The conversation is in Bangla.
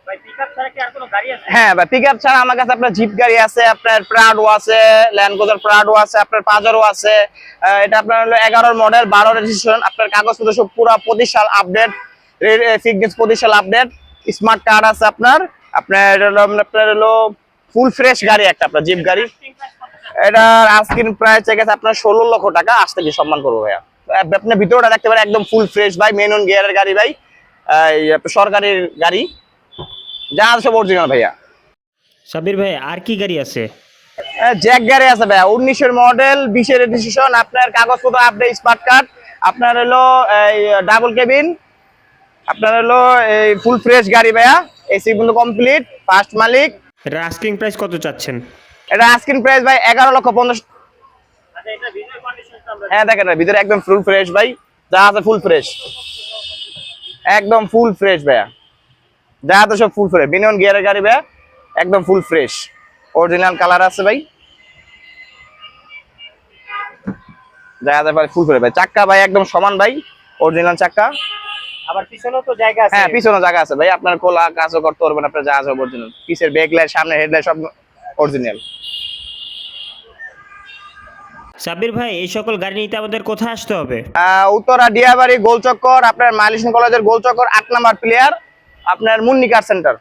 ভাই পিকআপ ছাড়া কি আর কোনো গাড়ি আছে? হ্যাঁ ভাই, পিকআপ ছাড়া আমার কাছে আপনার জিপ গাড়ি আছে, আপনার প্রাডো আছে, ল্যান্ড ক্রুজার প্রাডো আছে, আপনার পাজারো আছে। এটা আপনার হলো 11 মডেল, 12 রেজিস্ট্রেশন। আপনার কাগজপত্র সব পুরো 25 সাল আপডেট, ফিটনেস 25 সাল আপডেট, স্মার্ট কার্ড আছে আপনার। আপনার হলো ফুল ফ্রেশ গাড়ি একটা, আপনার জিপ গাড়ি। এটা আস্কিং প্রাইস গেছে আপনার 16 লক্ষ টাকা। আসতে কি সম্মান করবো ভাইয়া। আপনি ভিতরটা দেখতে পারেন, একদম ফুল ফ্রেশ ভাই, মেন অন গিয়ারের গাড়ি ভাই, এই সরকারি গাড়ি, যা আছে সব অরিজিনাল ভাইয়া। সাব্বির ভাই আর কি গাড়ি আছে? জ্যাক গাড়ি আছে ভাইয়া, 19-এর মডেল, 20-এর রেজিস্ট্রেশন। আপনার কাগজপত্র আপডেট, স্মার্ট কার্ড। আপনার হলো এই ডাবল কেবিন। আপনার হলো এই ফুল ফ্রেশ গাড়ি ভাইয়া, এসি কিন্তু কমপ্লিট, ফার্স্ট মালিক। এটা আস্কিং প্রাইস কত চাচ্ছেন? এটা আস্কিং প্রাইস ভাই 11,50,000। হ্যাঁ দেখেন ভাই, ভিতরে একদম ফুল ফ্রেশ ভাই, যা আছে ফুল ফ্রেশ, একদম ফুল ফ্রেশ ভাইয়া, যা আছে সব ফুল ফ্রেশ। মিনিমাম গিয়ারের গাড়ি ভাইয়া, একদম ফুল ফ্রেশ, অরিজিনাল কালার আছে ভাই, যা আছে ভাই ফুল ফ্রেশ ভাই। চাক্কা ভাই একদম সমান ভাই, অরিজিনাল চাক্কা। আবার পিছনেও তো জায়গা আছে। হ্যাঁ পিছনে জায়গা আছে ভাই, আপনার খোলা কাজও করতে পারবেন, আপনার যা আছে অরিজিনাল। পিছের ব্যাক লাইট, সামনে হেডলাইট সব অরিজিনাল। সাব্বির ভাই এই সকল গাড়ি নিতে আমাদের কোথায় আসতে হবে? উত্তরা ডিয়াবাড়ি গোলচক্কর, আপনার মাইলেশন কলেজের গোলচক্কর 8 নাম্বার প্লেয়ার, আপনার মুন্নি কার সেন্টার।